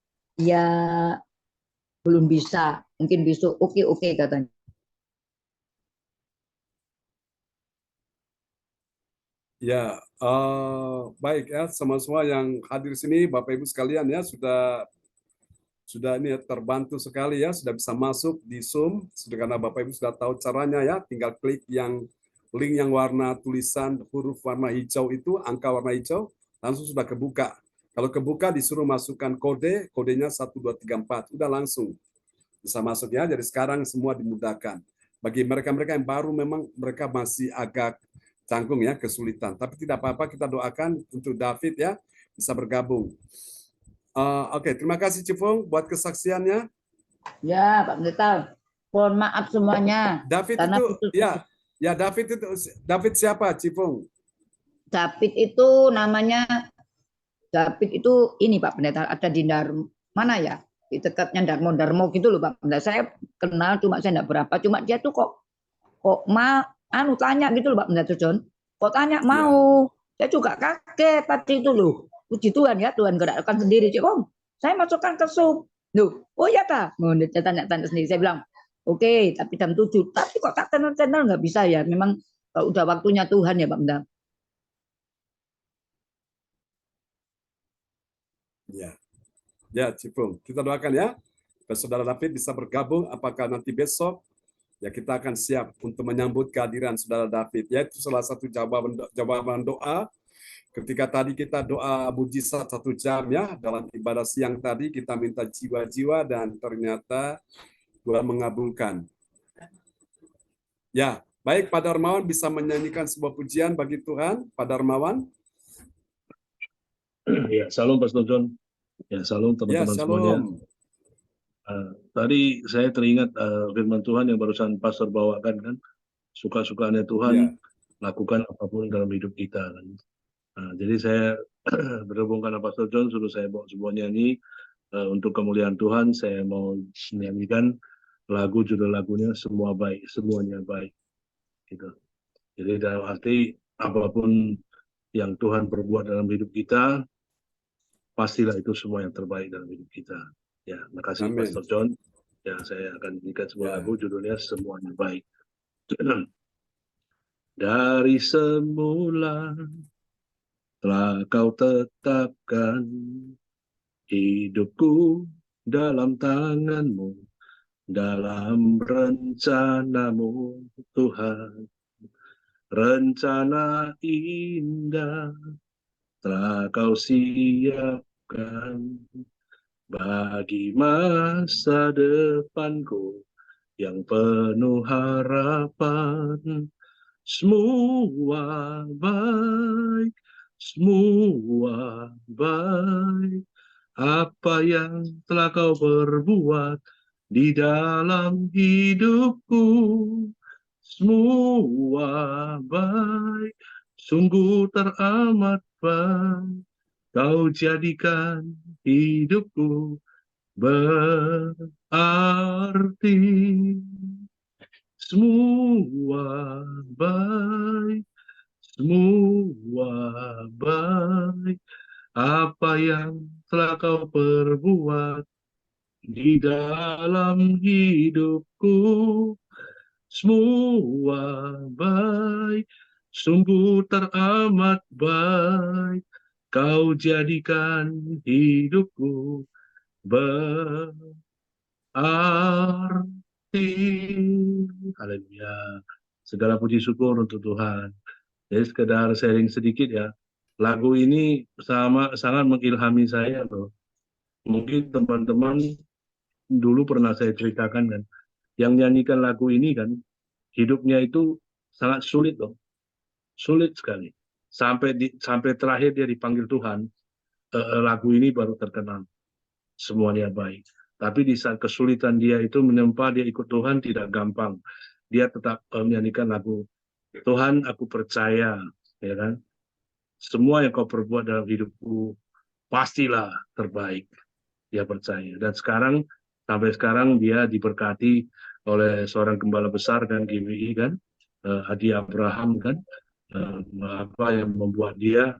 belum bisa mungkin besok oke katanya. Ya, baik ya semua yang hadir sini Bapak Ibu sekalian ya sudah ini terbantu sekali ya, sudah bisa masuk di Zoom, karena Bapak Ibu sudah tahu caranya ya, tinggal klik yang link yang warna tulisan huruf warna hijau itu, angka warna hijau, langsung sudah kebuka. Kalau kebuka disuruh masukkan kodenya 1234, udah langsung bisa masuk ya. Jadi sekarang semua dimudahkan. Bagi mereka-mereka yang baru memang mereka masih agak canggung ya, kesulitan. Tapi tidak apa-apa, kita doakan untuk David ya, bisa bergabung. Oke, terima kasih Cipung buat kesaksiannya. Ya, Pak Pendeta. Mohon maaf semuanya. David itu David siapa, Cipung? David itu namanya David itu ini Pak Pendeta ada di mana ya? Di dekatnya Darmo gitu loh Pak Pendeta. Saya kenal cuma saya enggak berapa. Cuma dia tuh kok tanya gitu loh Pak Pendeta John. Kok tanya mau? Saya juga kaget tadi itu loh. Puji Tuhan ya, Tuhan gerakkan sendiri. Cik, saya masukkan ke Zoom. Loh, oh iya kak? Saya tanya sendiri. Saya bilang, oke, tapi jam 7. Tapi kok tak channel nggak bisa ya? Memang udah waktunya Tuhan ya Pak Pendeta. Ya, ya Cipung. Kita doakan ya. Saudara David bisa bergabung. Apakah nanti besok ya kita akan siap untuk menyambut kehadiran Saudara David. Ya, itu salah satu jawaban doa. Ketika tadi kita doa mujizat 1 jam ya, dalam ibadah siang tadi kita minta jiwa-jiwa dan ternyata Tuhan mengabulkan. Ya, baik Pak Darmawan bisa menyanyikan sebuah pujian bagi Tuhan, Pak Darmawan. Ya, salam Pastor John. Ya, salam Ya, teman-teman semuanya. shalom. Tadi saya teringat firman Tuhan yang barusan Pastor bawakan kan, suka-sukanya Tuhan Ya, lakukan apapun dalam hidup kita kan. Jadi saya berhubung karena Pastor John suruh saya bawa sebuah nyanyi untuk kemuliaan Tuhan, saya mau menyanyikan lagu, judul lagunya Semua Baik, Semuanya Baik gitu. Jadi dalam arti apapun yang Tuhan perbuat dalam hidup kita, pastilah itu semua yang terbaik dalam hidup kita. Ya, makasih amin. Pastor John. Ya, saya akan nyanyikan sebuah Ya. lagu judulnya Semuanya Baik. Dari semula telah kau tetapkan hidupku dalam tanganmu, dalam rencanamu Tuhan. Rencana indah telah kau siapkan bagi masa depanku yang penuh harapan. Semua baik, semua baik. Apa yang telah kau perbuat di dalam hidupku, semua baik, sungguh teramat baik. Kau jadikan hidupku berarti. Semua baik, semua baik. Apa yang telah kau perbuat di dalam hidupku, semua baik, sungguh teramat baik. Kau jadikan hidupku berarti. Haleluya. Segala puji syukur untuk Tuhan. Jadi sekedar sharing sedikit ya. Lagu ini sangat mengilhami saya loh. Mungkin teman-teman dulu pernah saya ceritakan kan, yang nyanyikan lagu ini kan, hidupnya itu sangat sulit loh. Sulit sekali. Sampai terakhir dia dipanggil Tuhan, lagu ini baru terkenal. Semuanya baik. Tapi di saat kesulitan dia itu menempa, dia ikut Tuhan tidak gampang. Dia tetap menyanyikan lagu, Tuhan aku percaya, ya kan? Semua yang kau perbuat dalam hidupku pastilah terbaik. Dia percaya. Dan sampai sekarang dia diberkati oleh seorang gembala besar dan GBI kan, Adi Abraham kan, apa yang membuat dia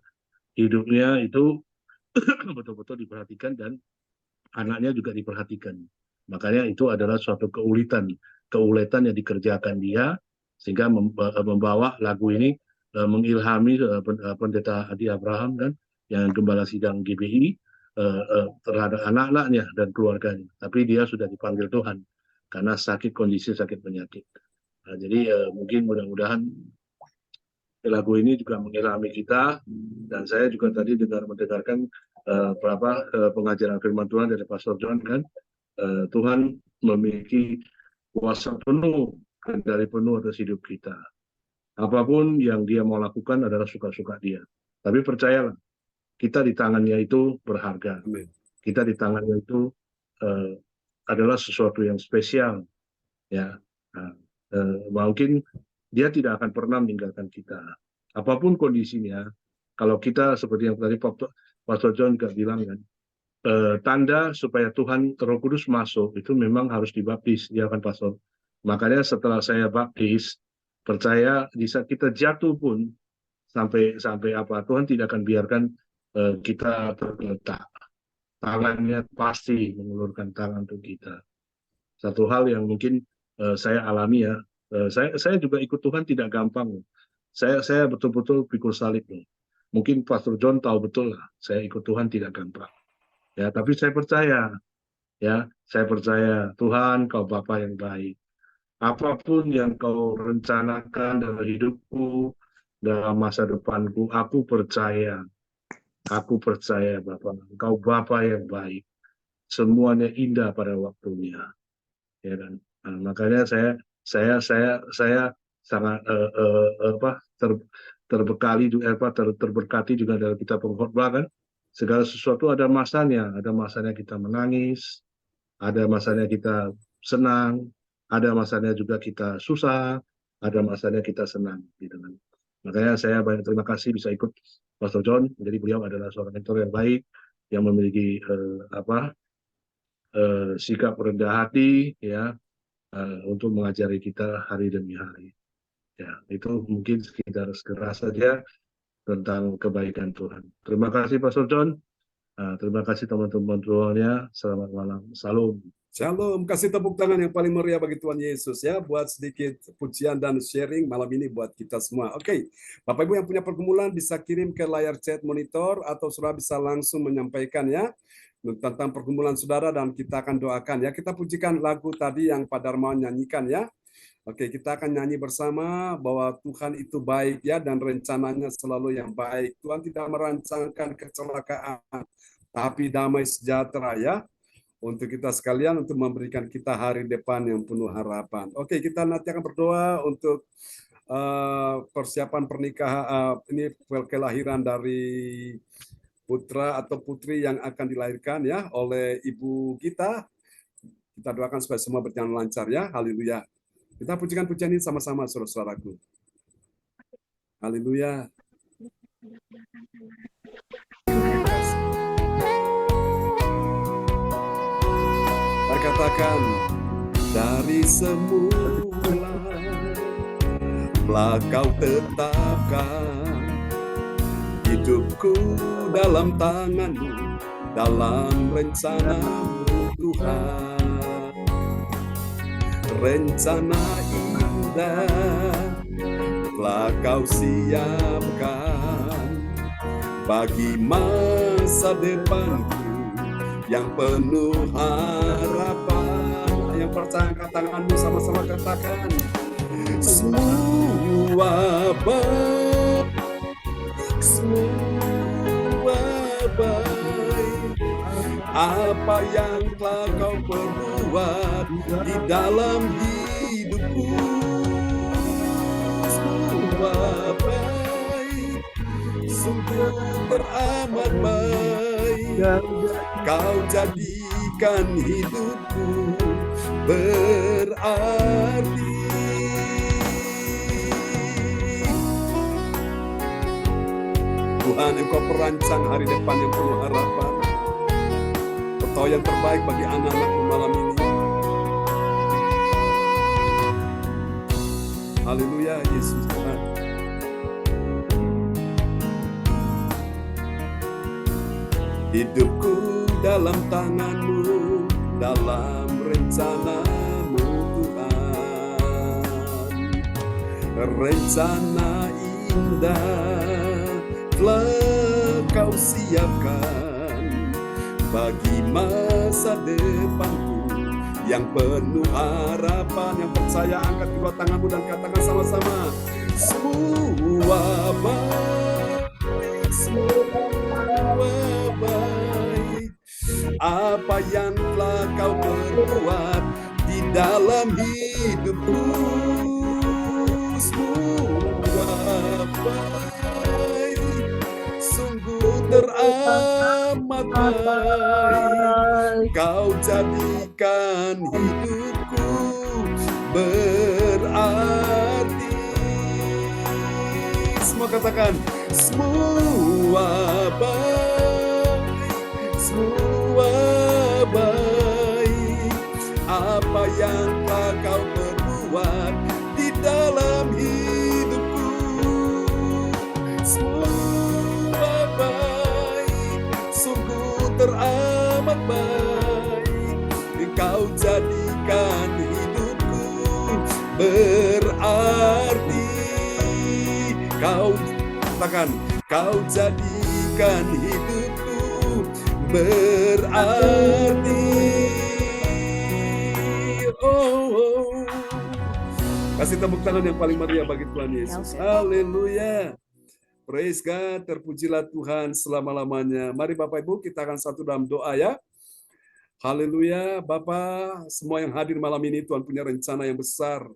hidupnya itu betul-betul diperhatikan dan anaknya juga diperhatikan. Makanya itu adalah suatu keuletan yang dikerjakan dia sehingga membawa lagu ini mengilhami pendeta Adi Abraham kan, yang gembala sidang GBI terhadap anak-anaknya dan keluarganya. Tapi dia sudah dipanggil Tuhan karena kondisi sakit penyakit. Nah, jadi mungkin mudah-mudahan lagu ini juga mengilhami kita, dan saya juga tadi mendengarkan pengajaran firman Tuhan dari Pastor John kan, Tuhan memiliki kuasa penuh, kendali penuh atas hidup kita. Apapun yang dia mau lakukan adalah suka-suka dia. Tapi percayalah, kita di tangannya itu berharga. Amin. Kita di tangannya itu adalah sesuatu yang spesial. Ya, mungkin dia tidak akan pernah meninggalkan kita. Apapun kondisinya, kalau kita seperti yang tadi Pastor John juga bilang kan, tanda supaya Tuhan Roh Kudus masuk itu memang harus dibaptis, ya kan Pastor. Makanya setelah saya baptis, percaya di saat kita jatuh pun sampai Tuhan tidak akan biarkan kita tergeletak. Tangannya pasti mengulurkan tangan untuk kita. Satu hal yang mungkin saya alami ya, saya juga ikut Tuhan tidak gampang. Saya betul-betul pikul salib loh. Mungkin Pastor John tahu betul lah, saya ikut Tuhan tidak gampang. Ya, tapi saya percaya, ya, saya percaya Tuhan, Kau Bapa yang baik. Apapun yang Kau rencanakan dalam hidupku, dalam masa depanku, aku percaya Bapa, Engkau Bapa yang baik. Semuanya indah pada waktunya, ya kan. Nah, makanya saya sangat terbekali terberkati juga dalam kitab pengkhotbah kan. Segala sesuatu ada masanya kita menangis, ada masanya kita senang, ada masanya juga kita susah, ada masanya kita senang, gitu kan. Makanya saya banyak terima kasih bisa ikut Pastor John. Jadi beliau adalah seorang mentor yang baik, yang memiliki sikap rendah hati, ya, untuk mengajari kita hari demi hari. Ya, itu mungkin sekitar sekeras saja tentang kebaikan Tuhan. Terima kasih Pastor John. Terima kasih teman-teman semuanya. Selamat malam. Salam. Shalom, kasih tepuk tangan yang paling meriah bagi Tuhan Yesus ya, buat sedikit pujian dan sharing malam ini buat kita semua. Oke, Bapak Ibu yang punya pergumulan bisa kirim ke layar chat monitor atau saudara bisa langsung menyampaikan ya tentang pergumulan saudara dan kita akan doakan ya. Kita pujikan lagu tadi yang Pak Darmawan nyanyikan ya. Oke, kita akan nyanyi bersama bahwa Tuhan itu baik ya dan rencananya selalu yang baik. Tuhan tidak merancangkan kecelakaan, tapi damai sejahtera ya. Untuk kita sekalian, untuk memberikan kita hari depan yang penuh harapan. Oke, kita nanti akan berdoa untuk persiapan pernikahan, ini kelahiran dari putra atau putri yang akan dilahirkan ya oleh ibu kita. Kita doakan supaya semua berjalan lancar ya. Haleluya. Kita pujikan pujian ini sama-sama saudara-saudaraku. Haleluya. Katakan, dari semula telah Kau tetapkan hidupku dalam tangan-Mu, dalam rencana-Mu Tuhan. Rencana indah telah Kau siapkan bagi masa depanku yang penuh harapan. Yang percaya angkat tanganmu, sama-sama katakan, semua baik, semua baik. Apa yang telah Kau perbuat di dalam hidupku, semua baik, sungguh teramat baik. Kau jadikan hidupku berarti. Tuhan, Engkau perancang hari depan yang penuh harapan. Engkau yang terbaik bagi anak-anakmu malam ini. Haleluya, Yesus Tuhan. Hidupku dalam tangan-Mu, dalam rencana-Mu Tuhan. Rencana indah telah Kau siapkan bagi masa depanku yang penuh harapan. Yang percaya angkat kedua tanganmu dan katakan sama-sama, semua baik, semua baik. Apa yang telah Kau perbuat di dalam hidupku, semua baik, sungguh teramat baik. Kau jadikan hidupku berarti. Semua katakan, semua baik, semua baik. Apa yang telah Kau perbuat di dalam hidupku, semua baik, sungguh teramat baik. Kau jadikan hidupku berarti. Kau katakan, Kau jadikan hidupku berarti. Oh. Kasih tepuk tangan yang paling meriah bagi Tuhan Yesus. Haleluya. Praise God, terpujilah Tuhan selama-lamanya. Mari Bapak Ibu, kita akan satu dalam doa ya. Haleluya, Bapak, semua yang hadir malam ini Tuhan punya rencana yang besar,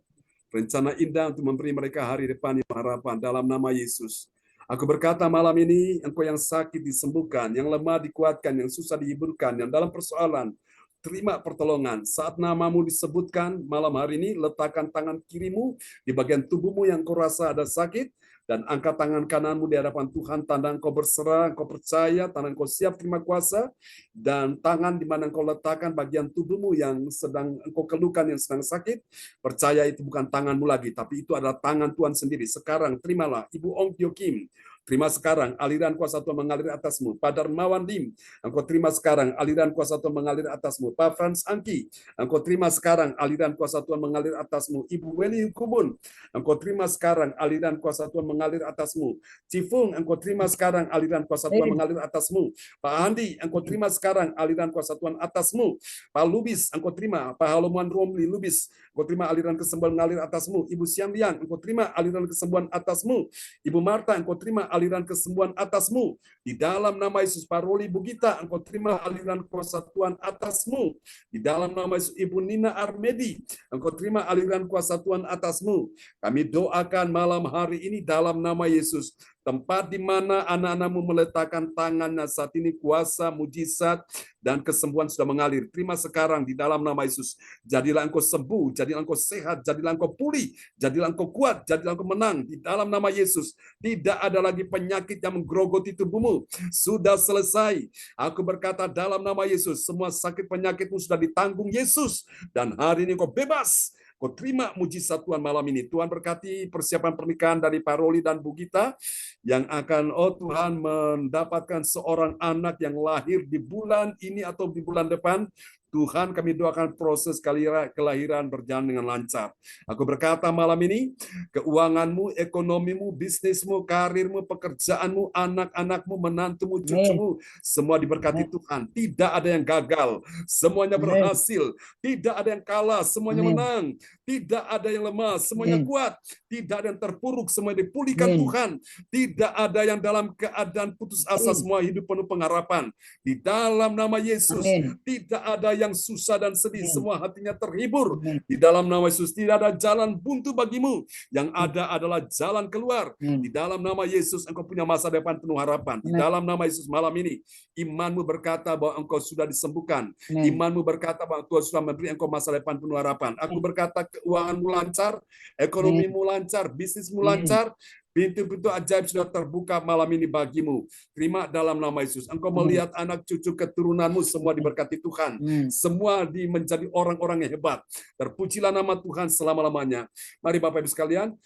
rencana indah untuk memberi mereka hari depan yang harapan dalam nama Yesus. Aku berkata malam ini, engkau yang sakit disembuhkan, yang lemah dikuatkan, yang susah dihiburkan, yang dalam persoalan, terima pertolongan. Saat namamu disebutkan malam hari ini, letakkan tangan kirimu di bagian tubuhmu yang kau rasa ada sakit, dan angkat tangan kananmu di hadapan Tuhan, tanda engkau berserah, engkau percaya, tanda engkau siap terima kuasa, dan tangan di mana engkau letakkan bagian tubuhmu yang sedang engkau keluhkan, yang sedang sakit, percaya itu bukan tanganmu lagi, tapi itu adalah tangan Tuhan sendiri. Sekarang terimalah, Ibu Ong Tio Kim, terima sekarang aliran kuasa Tuhan mengalir atasmu. Pak Darmawan Lim, engkau terima sekarang aliran kuasa Tuhan mengalir atasmu. Pak Frans Angki, engkau terima sekarang aliran kuasa Tuhan mengalir atasmu. Ibu Weni Kubun, engkau terima sekarang aliran kuasa Tuhan mengalir atasmu. Cifung, engkau terima sekarang aliran kuasa Tuhan mengalir atasmu. Pak Andi, engkau terima sekarang aliran kuasa Tuhan atasmu. Pak Lubis, engkau terima. Pak Haloman Romli Lubis, engkau terima aliran kesembuhan mengalir atasmu. Ibu Siamlian, engkau terima aliran kesembuhan atasmu. Ibu Marta, engkau terima aliran kesembuhan atasmu. Di dalam nama Yesus. Paroli Bugita, engkau terima aliran kuasa Tuhan atasmu. Di dalam nama Yesus. Ibu Nina Armedi, engkau terima aliran kuasa Tuhan atasmu. Kami doakan malam hari ini dalam nama Yesus. Tempat di mana anak-anakmu meletakkan tangannya saat ini, kuasa, mujizat, dan kesembuhan sudah mengalir. Terima sekarang di dalam nama Yesus. Jadilah engkau sembuh, jadilah engkau sehat, jadilah engkau pulih, jadilah engkau kuat, jadilah engkau menang. Di dalam nama Yesus. Tidak ada lagi penyakit yang menggerogoti tubuhmu. Sudah selesai. Aku berkata dalam nama Yesus, semua sakit penyakitmu sudah ditanggung Yesus. Dan hari ini kau bebas. Kau terima mujizat Tuhan malam ini. Tuhan berkati persiapan pernikahan dari Paroli dan Bugita yang akan, oh Tuhan, mendapatkan seorang anak yang lahir di bulan ini atau di bulan depan. Tuhan, kami doakan proses kelahiran berjalan dengan lancar. Aku berkata malam ini, keuanganmu, ekonomimu, bisnismu, karirmu, pekerjaanmu, anak-anakmu, menantumu, cucumu, semua diberkati Tuhan. Tidak ada yang gagal, semuanya berhasil. Tidak ada yang kalah, semuanya menang. Tidak ada yang lemah, semuanya kuat. Tidak ada yang terpuruk, semuanya dipulihkan Tuhan. Tidak ada yang dalam keadaan putus asa, semua hidup penuh pengharapan. Di dalam nama Yesus, tidak ada yang susah dan sedih, semua hatinya terhibur. Di dalam nama Yesus, tidak ada jalan buntu bagimu. Yang ada adalah jalan keluar. Di dalam nama Yesus, engkau punya masa depan penuh harapan. Di dalam nama Yesus malam ini, imanmu berkata bahwa engkau sudah disembuhkan. Imanmu berkata bahwa Tuhan sudah memberi engkau masa depan penuh harapan. Aku berkata keuanganmu lancar, ekonomimu lancar, bisnismu lancar, pintu-pintu ajaib sudah terbuka malam ini bagimu. Terima dalam nama Yesus. Engkau melihat anak cucu keturunanmu semua diberkati Tuhan. Semua menjadi orang-orang yang hebat. Terpujilah nama Tuhan selama-lamanya. Mari Bapak Ibu sekalian,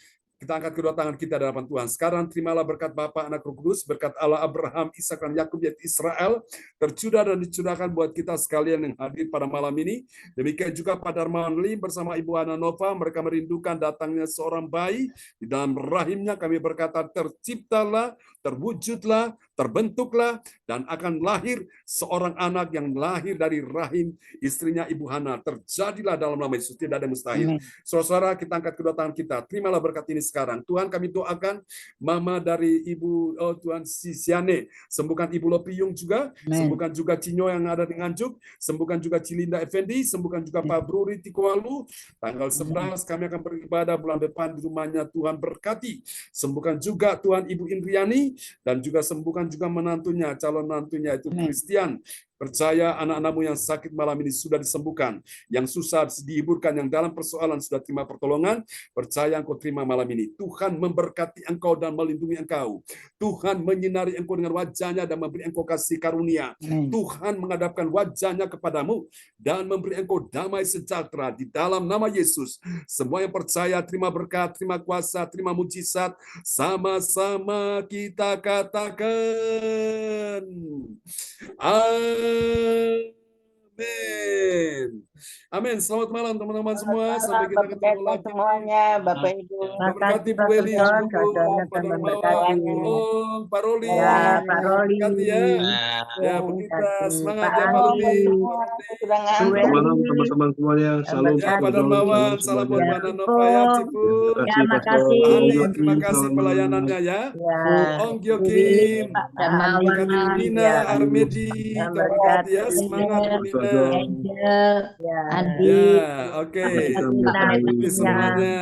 kita angkat kedua tangan kita di hadapan Tuhan. Sekarang terimalah berkat Bapa, Anak, Roh Kudus, berkat Allah Abraham, Ishak dan Yakub yaitu Israel, tercurah dan dicurahkan buat kita sekalian yang hadir pada malam ini. Demikian juga Pak Darmawan Lim bersama Ibu Ana Nova, mereka merindukan datangnya seorang bayi di dalam rahimnya. Kami berkata terciptalah, terwujudlah, terbentuklah, dan akan lahir seorang anak yang lahir dari rahim istrinya Ibu Hana. Terjadilah dalam nama Yesus, tidak ada yang mustahil. Saudara, kita angkat kedua tangan kita. Terimalah berkat ini sekarang. Tuhan, kami doakan Mama dari Ibu, oh Tuhan, Sisiane, sembuhkan Ibu Lopiung juga, sembuhkan juga Cinyo yang ada di Nganjuk, sembuhkan juga Cilinda Effendi, sembuhkan juga Pak Bruri Tikualu. Tanggal 11 kami akan beribadah bulan depan di rumahnya. Tuhan berkati. Sembuhkan juga Tuhan Ibu Indriani, dan juga sembuhkan juga menantunya, calon menantunya itu Christian. Percaya anak-anakmu yang sakit malam ini sudah disembuhkan, yang susah dihiburkan, yang dalam persoalan sudah terima pertolongan. Percaya engkau terima malam ini. Tuhan memberkati engkau dan melindungi engkau. Tuhan menyinari engkau dengan wajahnya dan memberi engkau kasih karunia. Tuhan menghadapkan wajahnya kepadamu dan memberi engkau damai sejahtera di dalam nama Yesus. Semua yang percaya terima berkat, terima kuasa, terima mujizat. Sama-sama kita katakan. Amin. Amin. Selamat malam teman-teman semua. Selamat Sampai malam, kita Bapak ketemu Pendeta lagi. semuanya, Bapak Ibu. Memberkati Bu Pak Eli, Sugeng, Bu doanya Pak Tuhan Darmawan, memberkati. Bu Ong, Pak Roli. Ya, Pak Roli. Memberkati ya. Ya, Bu Gita, semangat ya Pak Lubi. Sudah Bu ngantuk. Selamat malam Eli. teman-teman semuanya. Salam Ya, Pak shalom, Darmawan, salam salam buat semuanya. Mbak Nova ya, Cipu. Terima kasih Ya, Pastor makasih. Pak Andi, Yogi, terima kasih selamat malam. pelayanannya ya. Ya, Bu Ong Bu Willy, Gyokim. Pak Memberkati Bu Darmawan, Nina ya. Armedi. Tuhan Memberkati ya, berkati. semangat Bu Pastor Nina. John, Angel, Ya, Andi, Ya, oke. kita Pak Nina, Pendeta Berkati Nina. semuanya.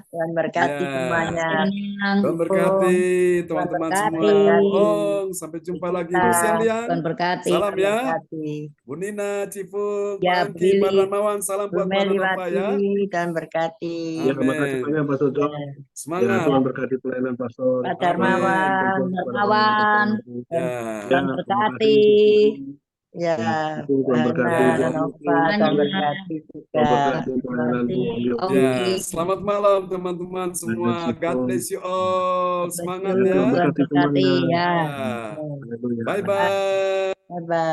Tuhan berkati Ya. semuanya. Senang, Tuhan berkati Tuhan teman-teman berkati. semua. Bu Ong, sampai jumpa lagi. Bu Kita. Sian Lian, Tuhan berkati. salam Tuhan ya. berkati. Bu Nina, Cipung, Ya, Pak Angki, Pak Billy. Darmawan, salam Bu buat Mbak Nova Meliwati, ya. Tuhan berkati. Ya, makasih Amin. banyak Pastor John. Ya, Ya, Semangat. Tuhan berkati pelayanan Pastor. Pak Amin. Darmawan, Darmawan, Ya. Ya, Tuhan terima berkati. kasih. ya, Ya, Tuhan berkati Bu Hana, Angki. Nova, Tuhan Semuanya. berkati juga. Tuhan berkati Terima pelayanan Bu kasih. Yogi. Ya, Oke, selamat malam teman-teman semua. God Cipung. bless you all. God bless Semangat you. ya. Tuhan Tuhan berkati berkati semuanya. ya. Ya. Haleluya. Bye-bye. Bye-bye.